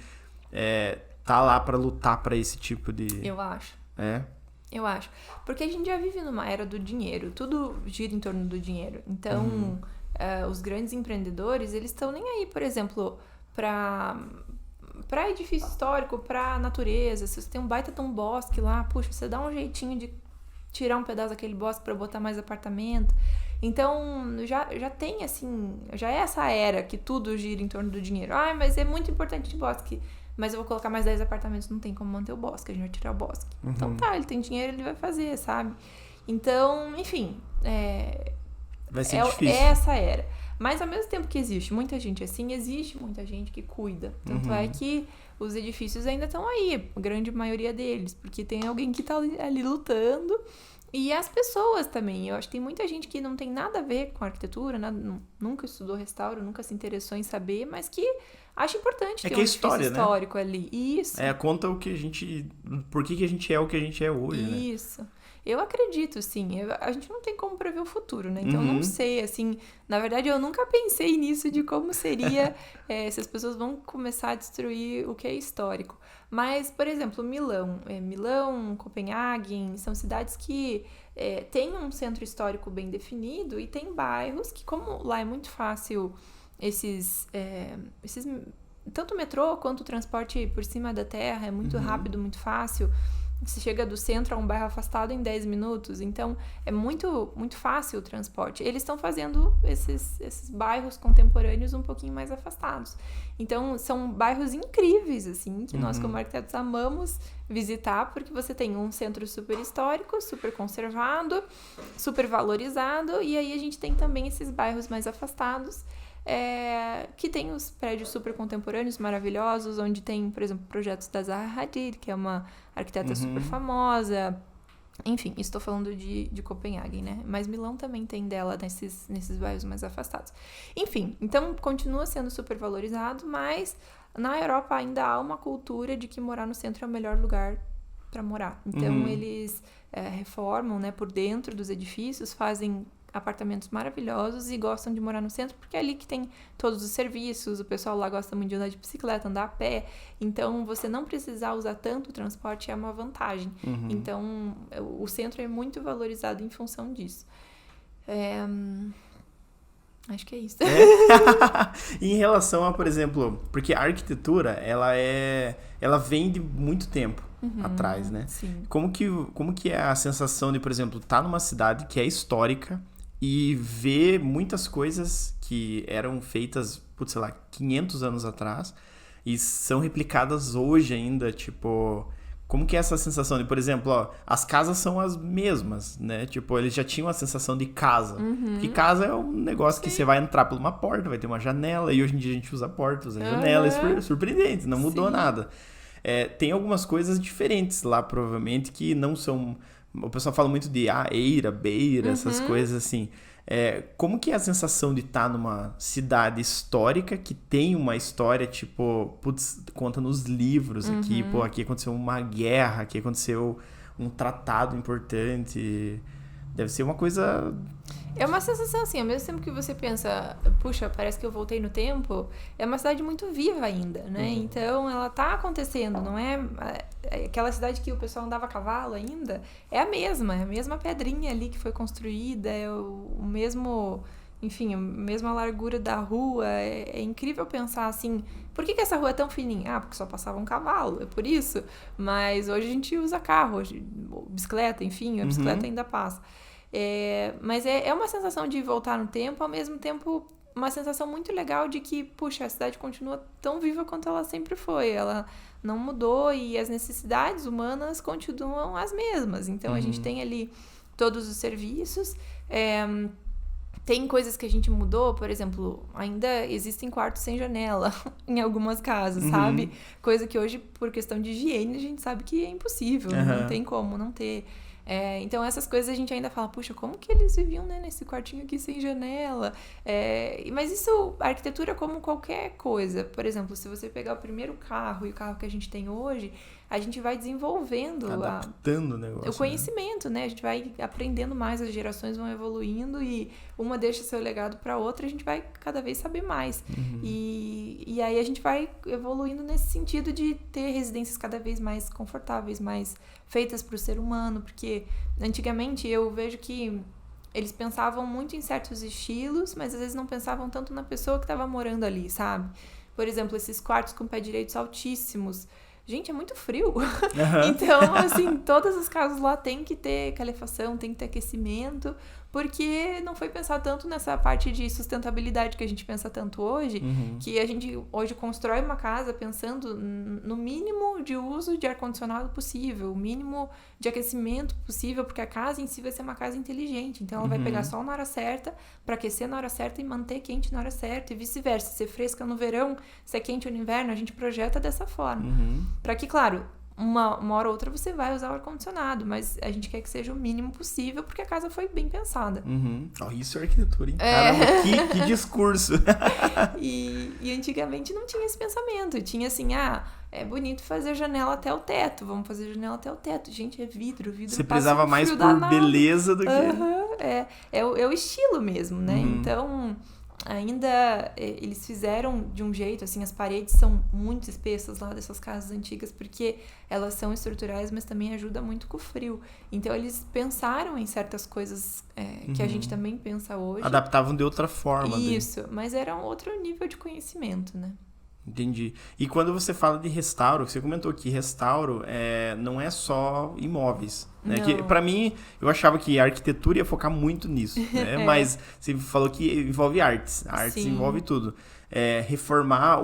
tá lá para lutar para esse tipo de... Eu acho. Eu acho. Porque a gente já vive numa era do dinheiro. Tudo gira em torno do dinheiro. Então, os grandes empreendedores, eles estão nem aí, por exemplo, para edifício histórico, para natureza. Se você tem um baita de um bosque lá, puxa, você dá um jeitinho de tirar um pedaço daquele bosque para botar mais apartamento. Então, já tem, assim, já é essa era que tudo gira em torno do dinheiro. Mas é muito importante o bosque. Mas eu vou colocar mais 10 apartamentos, não tem como manter o bosque, a gente vai tirar o bosque. Então ele tem dinheiro, ele vai fazer, sabe? Então, enfim, vai ser difícil. É essa era. Mas ao mesmo tempo que existe muita gente assim, existe muita gente que cuida. Tanto é que os edifícios ainda estão aí, a grande maioria deles, porque tem alguém que tá ali lutando. E as pessoas também. Eu acho que tem muita gente que não tem nada a ver com arquitetura, nunca estudou restauro, nunca se interessou em saber, mas que acho importante ter um edifício histórico ali. Isso. Conta o que a gente... Por que a gente é o que a gente é hoje, né? Isso. Eu acredito, sim. A gente não tem como prever o futuro, né? Então, eu não sei, assim... Na verdade, eu nunca pensei nisso, de como seria se as pessoas vão começar a destruir o que é histórico. Mas, por exemplo, Milão, Copenhague, são cidades que têm um centro histórico bem definido e tem bairros que, como lá é muito fácil esses tanto o metrô quanto o transporte por cima da terra é muito rápido, muito fácil. Você chega do centro a um bairro afastado em 10 minutos. Então, é muito, muito fácil o transporte. Eles estão fazendo esses bairros contemporâneos um pouquinho mais afastados. Então, são bairros incríveis, assim, que nós, como arquitetos, amamos visitar, porque você tem um centro super histórico, super conservado, super valorizado, e aí a gente tem também esses bairros mais afastados, que tem os prédios super contemporâneos, maravilhosos, onde tem, por exemplo, projetos da Zaha Hadid, que é uma arquiteta super famosa. Enfim, estou falando de Copenhague, né? Mas Milão também tem dela nesses bairros mais afastados. Enfim, então continua sendo super valorizado, mas na Europa ainda há uma cultura de que morar no centro é o melhor lugar para morar. Então eles reformam, né, por dentro dos edifícios, fazem apartamentos maravilhosos e gostam de morar no centro porque é ali que tem todos os serviços, o pessoal lá gosta muito de andar de bicicleta, andar a pé, então você não precisar usar tanto o transporte é uma vantagem. Então o centro é muito valorizado em função disso. Acho que é isso. Em relação a, por exemplo, porque a arquitetura ela vem de muito tempo atrás, né? Sim. Como que é a sensação de, por exemplo, estar numa cidade que é histórica e ver muitas coisas que eram feitas, sei lá, 500 anos atrás e são replicadas hoje ainda, tipo... Como que é essa sensação de, por exemplo, as casas são as mesmas, né? Tipo, eles já tinham a sensação de casa. Porque casa é um negócio que você vai entrar por uma porta, vai ter uma janela, e hoje em dia a gente usa porta, usa janela, é surpreendente, não mudou nada. Tem algumas coisas diferentes lá, provavelmente, que não são... O pessoal fala muito de eira, beira, essas coisas assim. Como que é a sensação de estar numa cidade histórica que tem uma história, tipo, conta nos livros aqui, aqui aconteceu uma guerra, aqui aconteceu um tratado importante. Deve ser uma coisa... É uma sensação assim, ao mesmo tempo que você pensa, puxa, parece que eu voltei no tempo, é uma cidade muito viva ainda, né? Então, ela tá acontecendo, não é aquela cidade que o pessoal andava a cavalo ainda, é a mesma pedrinha ali que foi construída, é o mesmo, enfim, a mesma largura da rua, é incrível pensar assim, por que essa rua é tão fininha? Porque só passava um cavalo, é por isso, mas hoje a gente usa carro, bicicleta, enfim, a bicicleta ainda passa. Mas é uma sensação de voltar no tempo, ao mesmo tempo uma sensação muito legal de que, puxa, a cidade continua tão viva quanto ela sempre foi. Ela não mudou e as necessidades humanas continuam as mesmas. Então, a gente tem ali todos os serviços. Tem coisas que a gente mudou, por exemplo, ainda existem quartos sem janela em algumas casas, sabe? Coisa que hoje, por questão de higiene, a gente sabe que é impossível, não tem como não ter. Então, essas coisas a gente ainda fala, puxa, como que eles viviam, né, nesse quartinho aqui sem janela? Mas isso, a arquitetura é como qualquer coisa. Por exemplo, se você pegar o primeiro carro e o carro que a gente tem hoje, a gente vai desenvolvendo adaptando o conhecimento, né? A gente vai aprendendo mais, as gerações vão evoluindo e uma deixa seu legado para outra, a gente vai cada vez saber mais. E aí a gente vai evoluindo nesse sentido de ter residências cada vez mais confortáveis, mais feitas para o ser humano, porque antigamente eu vejo que eles pensavam muito em certos estilos, mas às vezes não pensavam tanto na pessoa que estava morando ali, sabe? Por exemplo, esses quartos com pé direitos altíssimos. Gente, é muito frio. Então, assim, todas as casas lá tem que ter calefação, tem que ter aquecimento, porque não foi pensar tanto nessa parte de sustentabilidade que a gente pensa tanto hoje, que a gente hoje constrói uma casa pensando no mínimo de uso de ar-condicionado possível, o mínimo de aquecimento possível, porque a casa em si vai ser uma casa inteligente. Então, ela vai pegar sol na hora certa, para aquecer na hora certa e manter quente na hora certa, e vice-versa. Ser fresca no verão, ser quente no inverno, a gente projeta dessa forma. Para que, claro, uma hora ou outra você vai usar o ar-condicionado, mas a gente quer que seja o mínimo possível, porque a casa foi bem pensada. Isso é arquitetura, hein? Caramba, que discurso! E antigamente não tinha esse pensamento. Tinha assim, é bonito fazer janela até o teto, vamos fazer janela até o teto. Gente, é vidro você precisava mais por beleza do que... É o estilo mesmo, né? Então... ainda eles fizeram de um jeito, assim, as paredes são muito espessas lá dessas casas antigas, porque elas são estruturais, mas também ajuda muito com o frio. Então, eles pensaram em certas coisas que a gente também pensa hoje. Adaptavam de outra forma. Isso, mas era um outro nível de conhecimento, né? Entendi. E quando você fala de restauro, você comentou que restauro não é só imóveis, né? Que, pra mim, eu achava que a arquitetura ia focar muito nisso, né? Mas você falou que envolve artes. A arte envolve tudo. Reformar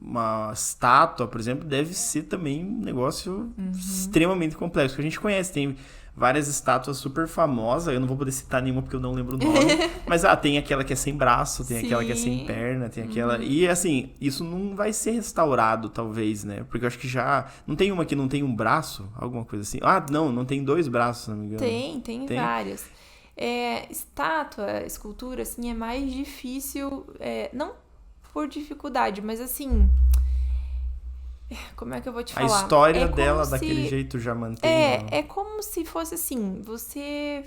uma estátua, por exemplo, deve ser também um negócio extremamente complexo. Que a gente conhece, tem várias estátuas super famosas, eu não vou poder citar nenhuma porque eu não lembro o nome, mas tem aquela que é sem braço, tem aquela que é sem perna, tem aquela... E assim, isso não vai ser restaurado, talvez, né? Porque eu acho que já... Não tem uma que não tem um braço? Alguma coisa assim? Não tem dois braços, se não me engano. Tem várias. Estátua, escultura, assim, é mais difícil, não por dificuldade, mas assim... Como é que eu vou te falar? A história dela, daquele jeito, já mantém... É como se fosse assim, você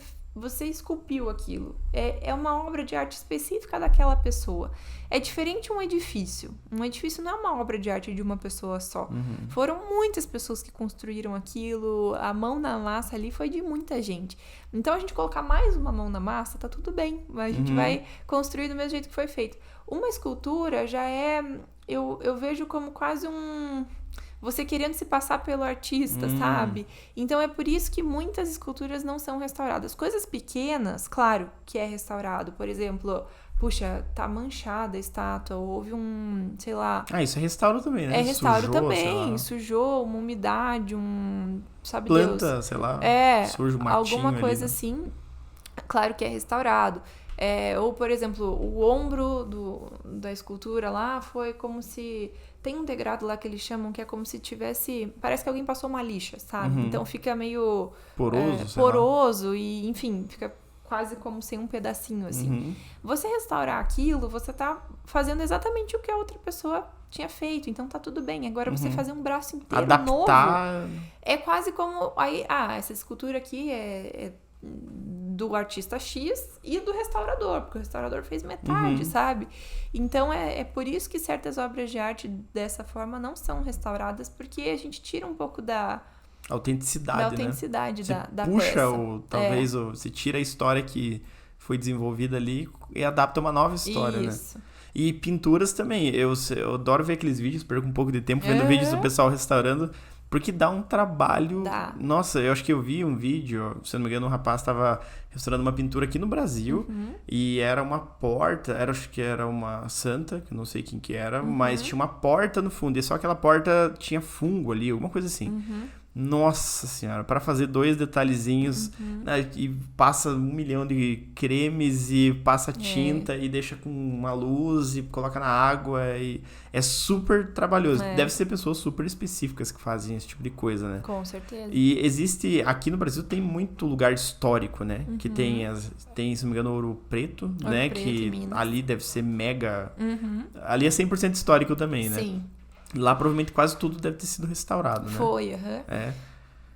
esculpiu aquilo. É uma obra de arte específica daquela pessoa. É diferente um edifício. Um edifício não é uma obra de arte de uma pessoa só. Foram muitas pessoas que construíram aquilo. A mão na massa ali foi de muita gente. Então, a gente colocar mais uma mão na massa, tá tudo bem. A gente vai construir do mesmo jeito que foi feito. Uma escultura já é... Eu vejo como quase você querendo se passar pelo artista, sabe? Então, é por isso que muitas esculturas não são restauradas. Coisas pequenas, claro, que é restaurado. Por exemplo, puxa, tá manchada a estátua, houve sei lá... isso é restauro também, né? É restauro também, sujou, uma umidade, sabe planta, Deus. sei lá, surge um matinho alguma coisa ali, né? assim, claro que é restaurado. Ou, por exemplo, o ombro da escultura lá foi como se... Tem um degradado lá que eles chamam que é como se tivesse... Parece que alguém passou uma lixa, sabe? Então fica meio... poroso e, enfim, fica quase como sem um pedacinho, assim. Você restaurar aquilo, você tá fazendo exatamente o que a outra pessoa tinha feito. Então tá tudo bem. Agora você fazer um braço inteiro adaptar... novo... É quase como... essa escultura aqui é do artista X e do restaurador, porque o restaurador fez metade, sabe? Então, é por isso que certas obras de arte dessa forma não são restauradas, porque a gente tira um pouco da autenticidade, né? Da puxa, peça. Ou talvez você tira a história que foi desenvolvida ali e adapta uma nova história, isso. Né? E pinturas também. Eu adoro ver aqueles vídeos, perco um pouco de tempo vendo vídeos do pessoal restaurando. Porque dá um trabalho... Dá. Nossa, eu acho que eu vi um vídeo, se eu não me engano, um rapaz estava restaurando uma pintura aqui no Brasil e era uma porta, acho que era uma santa, que eu não sei quem que era, mas tinha uma porta no fundo e só aquela porta tinha fungo ali, alguma coisa assim. Nossa senhora, para fazer 2 detalhezinhos, né, e passa 1 milhão de cremes e passa tinta e deixa com uma luz e coloca na água e é super trabalhoso. Deve ser pessoas super específicas que fazem esse tipo de coisa, né? Com certeza. E existe, aqui no Brasil tem muito lugar histórico, né? Que tem, se não me engano, Ouro Preto, né? Preto, Que Minas. ali deve ser mega... Ali é 100% histórico também, né? Sim. Lá provavelmente quase tudo deve ter sido restaurado, né? Foi,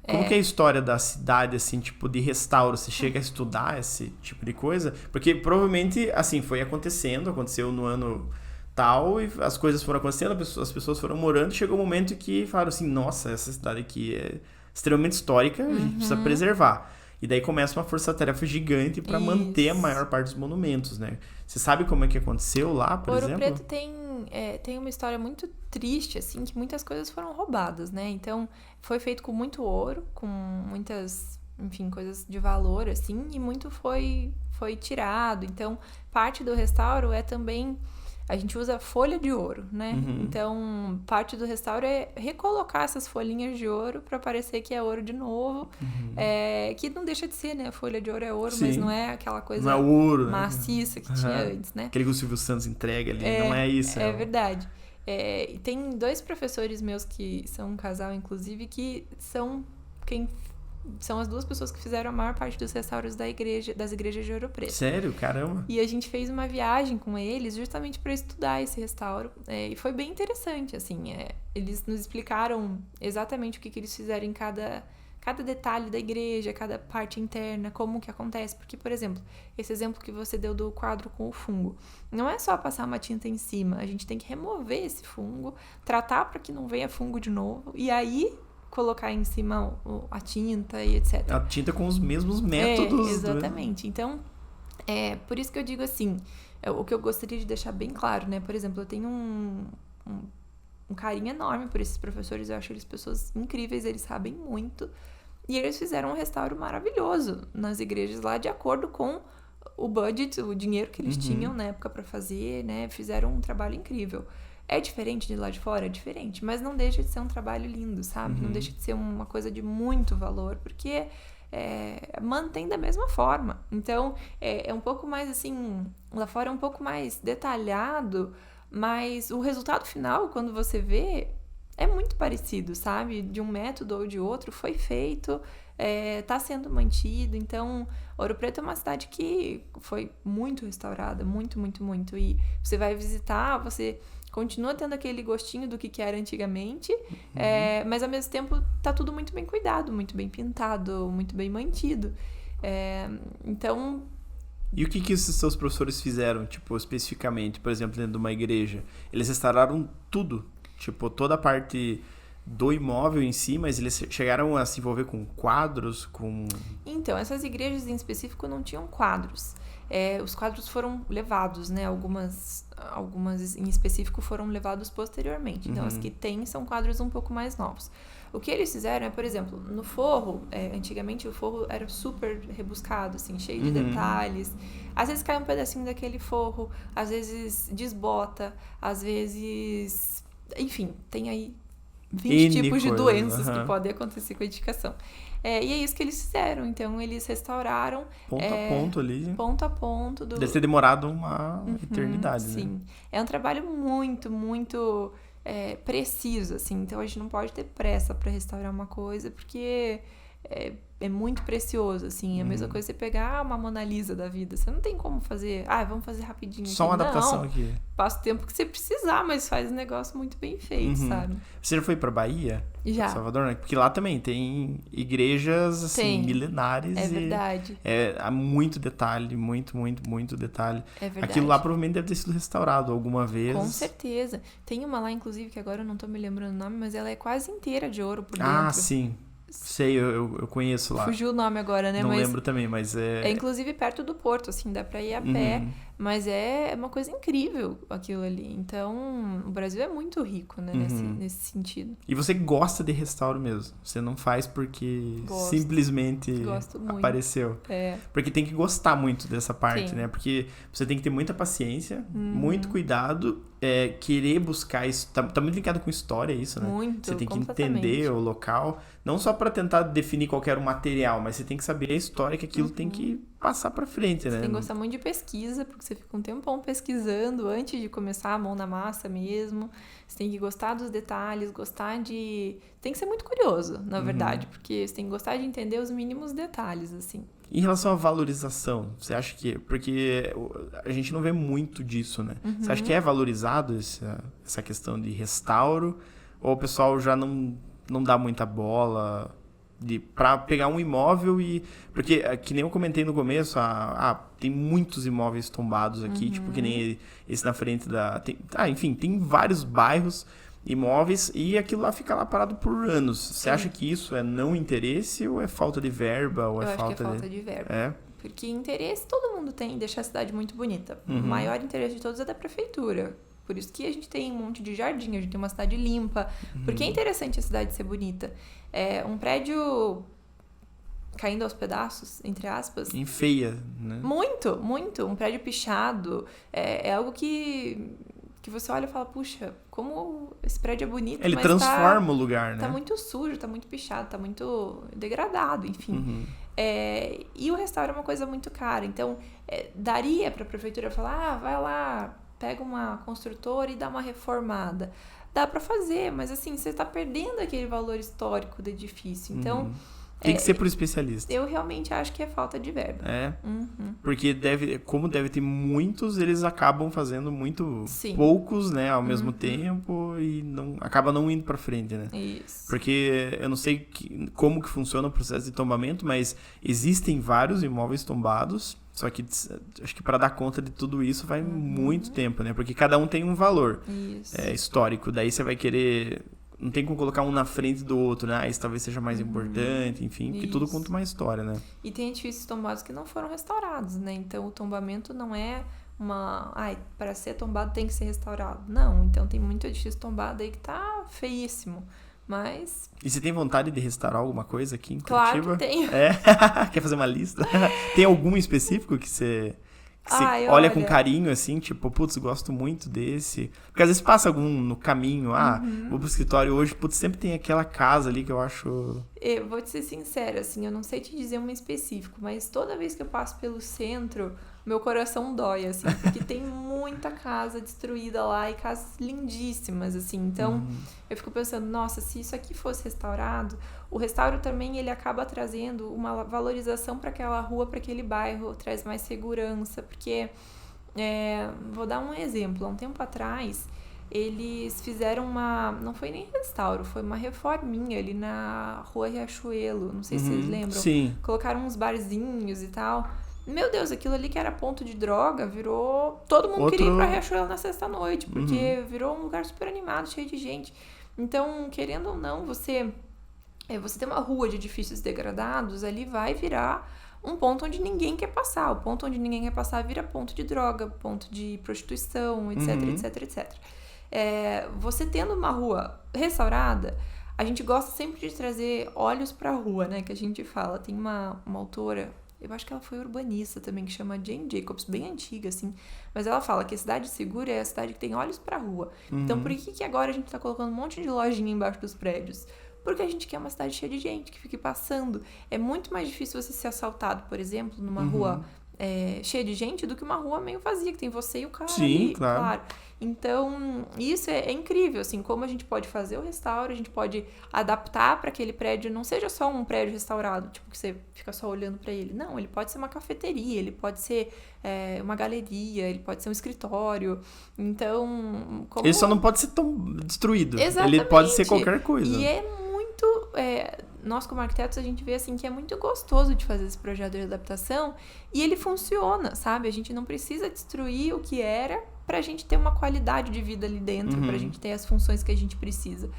Como que é a história da cidade, assim, tipo, de restauro? Você chega a estudar esse tipo de coisa? Porque provavelmente, assim, aconteceu no ano tal, e as coisas foram acontecendo, as pessoas foram morando, chegou um momento que falaram assim, nossa, essa cidade aqui é extremamente histórica, a gente precisa preservar. E daí começa uma força-tarefa gigante para manter a maior parte dos monumentos, né? Você sabe como é que aconteceu lá, por exemplo? Ouro Preto tem uma história muito triste, assim, que muitas coisas foram roubadas, né? Então, foi feito com muito ouro, com muitas, enfim, coisas de valor, assim, e muito foi tirado. Então, parte do restauro é também... A gente usa folha de ouro, né? Então, parte do restauro é recolocar essas folhinhas de ouro para parecer que é ouro de novo. Que não deixa de ser, né? A folha de ouro é ouro, mas não é aquela coisa não é ouro, maciça que tinha antes, né? Aquele que o Silvio Santos entrega ali, não é isso. É verdade. Tem 2 professores meus que são um casal, inclusive, que são as 2 pessoas que fizeram a maior parte dos restauros das igrejas de Ouro Preto. Sério? Caramba! E a gente fez uma viagem com eles justamente para estudar esse restauro. E foi bem interessante, assim. Eles nos explicaram exatamente o que eles fizeram em cada detalhe da igreja, cada parte interna, como que acontece. Porque, por exemplo, esse exemplo que você deu do quadro com o fungo. Não é só passar uma tinta em cima. A gente tem que remover esse fungo, tratar para que não venha fungo de novo. E aí... colocar em cima a tinta e etc. A tinta com os mesmos métodos. Exatamente. Então, por isso que eu digo assim, o que eu gostaria de deixar bem claro, né? Por exemplo, eu tenho um carinho enorme por esses professores, eu acho eles pessoas incríveis, eles sabem muito. E eles fizeram um restauro maravilhoso nas igrejas lá, de acordo com o budget, o dinheiro que eles tinham na época para fazer, né? Fizeram um trabalho incrível. É diferente de lá de fora? É diferente, mas não deixa de ser um trabalho lindo, sabe? Não deixa de ser uma coisa de muito valor, porque mantém da mesma forma. Então, é um pouco mais assim, lá fora é um pouco mais detalhado, mas o resultado final, quando você vê, é muito parecido, sabe? De um método ou de outro, foi feito, tá sendo mantido. Então, Ouro Preto é uma cidade que foi muito restaurada, muito, muito, muito. E você vai visitar, você... continua tendo aquele gostinho do que era antigamente, mas ao mesmo tempo tá tudo muito bem cuidado, muito bem pintado, muito bem mantido. Então... E o que esses seus professores fizeram, tipo, especificamente, por exemplo, dentro de uma igreja? Eles restauraram tudo, tipo, toda a parte do imóvel em si, mas eles chegaram a se envolver com quadros, com... Então, essas igrejas em específico não tinham quadros. Os quadros foram levados, né? Algumas em específico foram levados posteriormente. Então, as que tem são quadros um pouco mais novos. O que eles fizeram é, por exemplo, no forro, antigamente o forro era super rebuscado, assim, cheio de detalhes. Às vezes cai um pedacinho daquele forro, às vezes desbota, às vezes... Enfim, tem aí 20 tipos de doenças que podem acontecer com a edificação. E é isso que eles fizeram. Então, eles restauraram... Ponto a ponto ali. Ponto a ponto. Deve ter demorado uma eternidade, sim. né? É um trabalho muito, muito preciso, assim. Então, a gente não pode ter pressa para restaurar uma coisa, porque é muito precioso, assim. É a mesma coisa você pegar uma Mona Lisa da vida. Você não tem como fazer... vamos fazer rapidinho aqui. Só uma adaptação aqui. Passa o tempo que você precisar, mas faz um negócio muito bem feito, sabe? Você já foi pra Bahia? Já. Salvador, né? Porque lá também tem igrejas, assim, milenares. É verdade. Há muito detalhe, muito, muito, muito detalhe. É verdade. Aquilo lá provavelmente deve ter sido restaurado alguma vez. Com certeza. Tem uma lá, inclusive, que agora eu não tô me lembrando o nome, mas ela é quase inteira de ouro por dentro. Ah, sim. Sei, eu conheço lá. Fugiu o nome agora, né? Não lembro também, mas é inclusive perto do porto, assim, dá pra ir a pé. Mas é uma coisa incrível aquilo ali. Então, o Brasil é muito rico, né, nesse sentido. E você gosta de restauro mesmo? Você não faz porque simplesmente apareceu? Porque tem que gostar muito dessa parte, né? Porque você tem que ter muita paciência, muito cuidado, querer buscar isso. Tá muito ligado com história isso, né? Muito, você tem que entender o local, não só para tentar definir qualquer material, mas você tem que saber a história que aquilo tem que passar para frente, né? Você tem que gostar muito de pesquisa, porque você fica um tempão pesquisando antes de começar a mão na massa mesmo. Você tem que gostar dos detalhes, tem que ser muito curioso, na verdade, porque você tem que gostar de entender os mínimos detalhes, assim. Em relação à valorização, você acha que... Porque a gente não vê muito disso, né? Você acha que é valorizado essa questão de restauro? Ou o pessoal já não dá muita bola pra pegar um imóvel e... Porque, que nem eu comentei no começo, tem muitos imóveis tombados aqui, tipo que nem esse na frente enfim, tem vários bairros, imóveis, e aquilo lá fica lá parado por anos. Você acha que isso é não interesse ou é falta de verba? Ou eu acho que é falta de verba. Porque interesse todo mundo tem em deixar a cidade muito bonita. O maior interesse de todos é da prefeitura. Por isso que a gente tem um monte de jardim, a gente tem uma cidade limpa. Porque é interessante a cidade ser bonita. Um prédio caindo aos pedaços, entre aspas. Enfeia, né? Muito, muito. Um prédio pichado. É algo que você olha e fala, puxa, como esse prédio é bonito, ele mas transforma o lugar, né? Tá muito sujo, tá muito pichado, tá muito degradado, enfim. E o restauro é uma coisa muito cara. Então, daria pra prefeitura falar, vai lá, pega uma construtora e dá uma reformada. Dá pra fazer, mas assim, você tá perdendo aquele valor histórico do edifício. Então... Tem que ser por especialista. Eu realmente acho que é falta de verba. Porque como deve ter muitos, eles acabam fazendo poucos, né, ao mesmo tempo e acaba não indo pra frente, né? Isso. Porque eu não sei como que funciona o processo de tombamento, mas existem vários imóveis tombados, só que acho que para dar conta de tudo isso vai muito tempo, né? Porque cada um tem um valor histórico. Daí você vai querer... Não tem como colocar um na frente do outro, né? Isso talvez seja mais importante, enfim, porque tudo conta uma história, né? E tem edifícios tombados que não foram restaurados, né? Então, o tombamento não é para ser tombado tem que ser restaurado. Não, então tem muito edifício tombado aí que tá feíssimo, mas... E você tem vontade de restaurar alguma coisa aqui em Curitiba? Claro que tenho. Quer fazer uma lista? Tem algum específico que você... olha com carinho, assim, tipo, putz, gosto muito desse. Porque às vezes passa algum no caminho, vou pro escritório hoje, putz, sempre tem aquela casa ali que eu acho... Eu vou te ser sincera, assim, eu não sei te dizer um específico, mas toda vez que eu passo pelo centro, meu coração dói, assim, porque tem muita casa destruída lá e casas lindíssimas, assim. Então, eu fico pensando, nossa, se isso aqui fosse restaurado, o restauro também, ele acaba trazendo uma valorização para aquela rua, para aquele bairro, traz mais segurança, porque, vou dar um exemplo, há um tempo atrás, eles fizeram não foi nem restauro, foi uma reforminha ali na rua Riachuelo, não sei se vocês lembram. Sim. Colocaram uns barzinhos e tal. Meu Deus, aquilo ali que era ponto de droga virou... Todo mundo queria ir pra Riachuelo na sexta-noite, porque virou um lugar super animado, cheio de gente. Então, querendo ou não, você tem uma rua de edifícios degradados, ali vai virar um ponto onde ninguém quer passar. O ponto onde ninguém quer passar vira ponto de droga, ponto de prostituição, etc, etc, etc. Você tendo uma rua restaurada, a gente gosta sempre de trazer olhos pra rua, né? Que a gente fala. Tem uma autora... Eu acho que ela foi urbanista também, que chama Jane Jacobs, bem antiga, assim. Mas ela fala que a cidade segura é a cidade que tem olhos pra rua. Então, por que agora a gente tá colocando um monte de lojinha embaixo dos prédios? Porque a gente quer uma cidade cheia de gente, que fique passando. É muito mais difícil você ser assaltado, por exemplo, numa rua cheia de gente, do que uma rua meio vazia, que tem você e o cara ali. Claro. Então, isso é incrível, assim, como a gente pode fazer o restauro, a gente pode adaptar para aquele prédio, não seja só um prédio restaurado, tipo, que você fica só olhando para ele. Não, ele pode ser uma cafeteria, ele pode ser uma galeria, ele pode ser um escritório. Então, ele só não pode ser tão destruído. Exatamente. Ele pode ser qualquer coisa. E é muito... nós, como arquitetos, a gente vê, assim, que é muito gostoso de fazer esse projeto de adaptação e ele funciona, sabe? A gente não precisa destruir o que era pra gente ter uma qualidade de vida ali dentro, pra gente ter as funções que a gente precisa.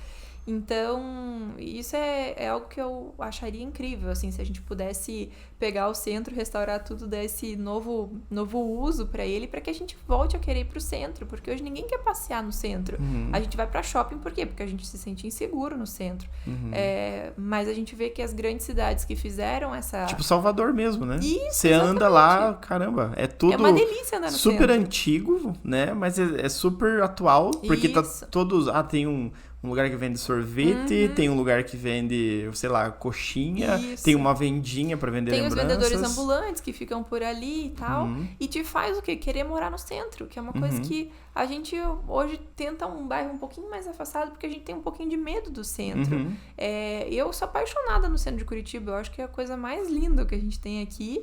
Então, isso é algo que eu acharia incrível, assim, se a gente pudesse pegar o centro, restaurar tudo, dar esse novo uso para ele, para que a gente volte a querer ir pro centro, porque hoje ninguém quer passear no centro. A gente vai para shopping, por quê? Porque a gente se sente inseguro no centro. Mas a gente vê que as grandes cidades que fizeram essa... Tipo Salvador mesmo, né? Isso, você anda lá, caramba, é tudo... É uma delícia andar no super centro. antigo, né? Mas é super atual, porque tá Isso. todos... tem um lugar que vende sorvete, tem um lugar que vende, sei lá, coxinha, Isso. tem uma vendinha pra vender Tem lembranças. os vendedores ambulantes que ficam por ali e tal. E te faz o quê? Querer morar no centro, que é uma coisa que a gente hoje tenta um bairro um pouquinho mais afastado, porque a gente tem um pouquinho de medo do centro. Eu sou apaixonada no centro de Curitiba, eu acho que é a coisa mais linda que a gente tem aqui.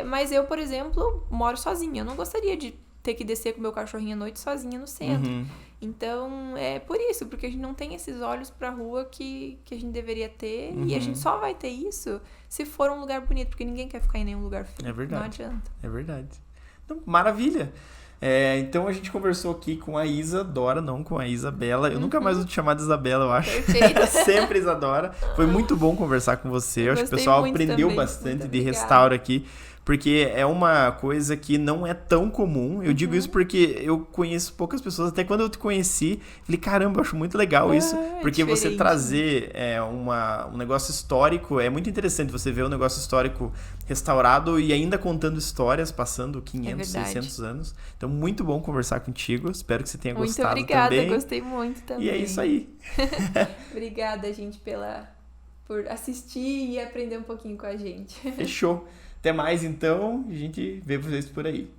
Mas eu, por exemplo, moro sozinha. Eu não gostaria de ter que descer com meu cachorrinho à noite sozinha no centro. Então, é por isso, porque a gente não tem esses olhos pra rua que a gente deveria ter. E a gente só vai ter isso se for um lugar bonito, porque ninguém quer ficar em nenhum lugar feio. É verdade. Não adianta. É verdade. Então, maravilha. Então, a gente conversou aqui com a Isadora, não com a Isabela. Eu nunca mais vou te chamar de Isabela, eu acho. Perfeito. Sempre Isadora. Foi muito bom conversar com você. Eu acho que o pessoal aprendeu também. bastante Muito de obrigada. restauro aqui. Porque é uma coisa que não é tão comum. Eu digo isso porque eu conheço poucas pessoas. Até quando eu te conheci, falei, caramba, eu acho muito legal isso. Porque você diferente. trazer um negócio histórico é muito interessante. Você vê um negócio histórico restaurado e ainda contando histórias, passando 500, verdade. 600 anos. Então, muito bom conversar contigo. Espero que você tenha Muito gostado obrigada, também. gostei muito também. E é isso aí. Obrigada, gente, por assistir e aprender um pouquinho com a gente. Fechou. Até mais, então. A gente vê vocês por aí.